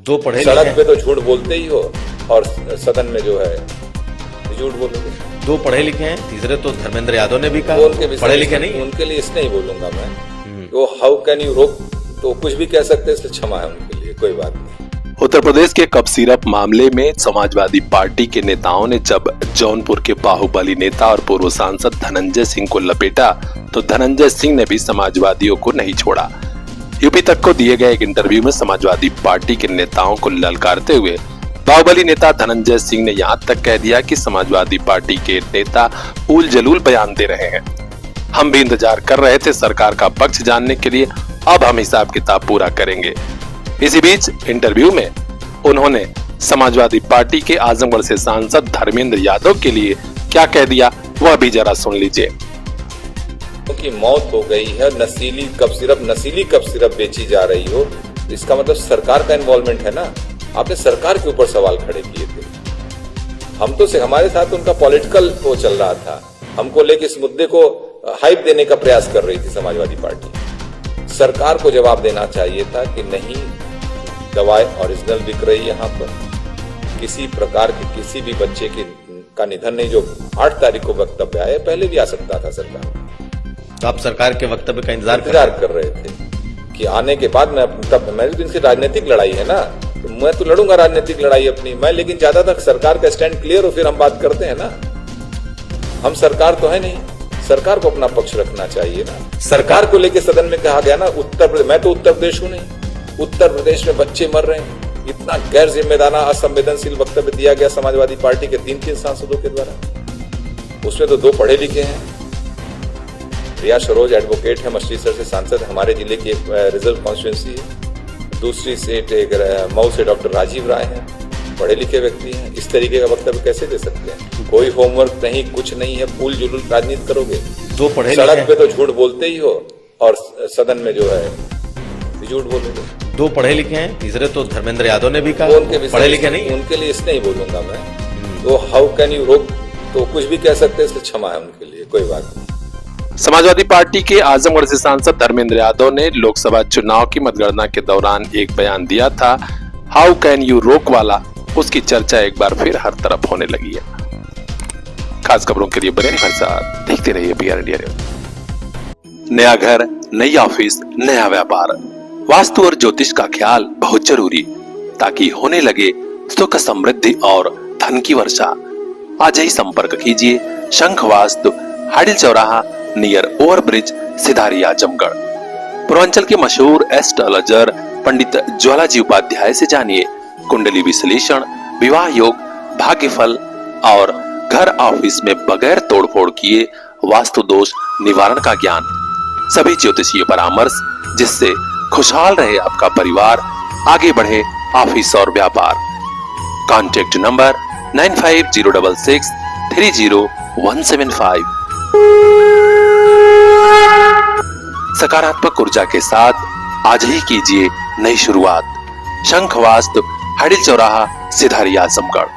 दो पढ़े सड़क पे तो झूठ बोलते ही हो और सदन में जो है झूठ बोलोगे। दो पढ़े लिखे हैं, तीसरे तो धर्मेंद्र यादव ने भी कहा उनके पढ़े लिखे नहीं। उनके लिए इसने ही बोलूंगा मैं, वो हाउ कैन यू रोक तो कुछ भी कह सकते हैं, इसलिए क्षमा है उनके लिए, कोई बात नहीं। उत्तर प्रदेश के कप सिरप मामले में समाजवादी पार्टी के नेताओं ने जब जौनपुर के बाहुबली नेता और पूर्व सांसद धनंजय सिंह को लपेटा तो धनंजय सिंह ने भी समाजवादियों को नहीं छोड़ा। यूपी तक को दिए गए एक इंटरव्यू में समाजवादी पार्टी के नेताओं को ललकारते हुए बाहुबली नेता धनंजय सिंह ने यहाँ तक कह दिया कि समाजवादी पार्टी के नेता उल जलूल बयान दे रहे हैं। हम भी इंतजार कर रहे थे सरकार का पक्ष जानने के लिए, अब हम हिसाब किताब पूरा करेंगे। इसी बीच इंटरव्यू में उन्होंने समाजवादी पार्टी के आजमगढ़ से सांसद धर्मेंद्र यादव के लिए क्या कह दिया वह भी जरा सुन लीजिए। की मौत हो गई है, नशीली कप सिरप बेची जा रही हो, इसका मतलब सरकार का इन्वॉल्वमेंट है ना। आपने सरकार के ऊपर सवाल खड़े किए थे। हम तो से हमारे साथ उनका पॉलिटिकल वो चल रहा था, हमको लेके इस मुद्दे को हाइप देने का प्रयास कर रही थी समाजवादी पार्टी। सरकार को जवाब देना चाहिए था कि नहीं, दवाई ओरिजिनल बिक रही है यहाँ पर, किसी प्रकार के किसी भी बच्चे का निधन नहीं। जो 8 तारीख को वक्तव्य आया, पहले भी आ सकता था सरकार। तो आप सरकार के वक्तव्य का इंतजार कर रहे थे कि आने के बाद मैं भी इनसे राजनीतिक लड़ाई है ना, तो मैं तो लड़ूंगा राजनीतिक लड़ाई अपनी मैं, लेकिन ज्यादा तक सरकार का स्टैंड क्लियर हो फिर हम बात करते हैं ना। हम सरकार तो है नहीं, सरकार को अपना पक्ष रखना चाहिए ना। सरकार को लेके सदन में कहा गया ना, मैं तो उत्तर प्रदेश हूं नहीं, उत्तर प्रदेश में बच्चे मर रहे हैं, इतना गैर जिम्मेदाराना असंवेदनशील वक्तव्य दिया गया समाजवादी पार्टी के 3 सांसदों के द्वारा। उसमें तो 2 पढ़े लिखे हैं। प्रिया सरोज एडवोकेट है, मछलीसर से सांसद, हमारे जिले की एक रिजर्व कॉन्स्टिट्यूंसी है। दूसरी सीट एक मऊ से डॉक्टर राजीव राय है, पढ़े लिखे व्यक्ति हैं। इस तरीके का वक्तव्य कैसे दे सकते हैं? कोई होमवर्क नहीं, कुछ नहीं है, फूल जुलूल राजनीति करोगे। दो पढ़े सड़क पे तो झूठ बोलते ही हो और सदन में जो है झूठ बोलोगे। 2 पढ़े लिखे हैं, तीसरे तो धर्मेंद्र यादव ने भी कहा उनके पढ़े लिखे नहीं। उनके लिए इसने ही बोलूंगा मैं, तो हाउ कैन यू रोक तो कुछ भी कह सकते हैं, इसलिए क्षमा है उनके लिए, कोई बात नहीं। समाजवादी पार्टी के आजमगढ़ से सांसद धर्मेंद्र यादव ने लोकसभा चुनाव की मतगणना के दौरान एक बयान दिया था, हाउ कैन यू रोक वाला। उसकी चर्चा एक बार फिर हर तरफ होने लगी है। खास खबरों के लिए बने हमारे साथ, देखते रहिए PR इंडिया न्यूज़। नया घर, नई ऑफिस, नया व्यापार, वास्तु और ज्योतिष का ख्याल बहुत जरूरी, ताकि होने लगे सुख समृद्धि और धन की वर्षा। आज ही संपर्क कीजिए शंख वास्तु, हाडिल चौराहा, नियर ओवरब्रिज, सिधारी, आजमगढ़। पूर्वांचल के मशहूर एस्ट्रोलॉजर पंडित ज्वालाजी उपाध्याय से जानिए कुंडली विश्लेषण, विवाह योग, भाग्यफल और घर ऑफिस में बगैर तोड़फोड़ किए वास्तु दोष निवारण का ज्ञान। सभी ज्योतिषीय परामर्श जिससे खुशहाल रहे आपका परिवार, आगे बढ़े ऑफिस और व्यापार। Contact number 9506 30175। सकारात्मक ऊर्जा के साथ आज ही कीजिए नई शुरुआत। शंख वास्तु, हाडिल चौराहा, सिधारी, आजमगढ़।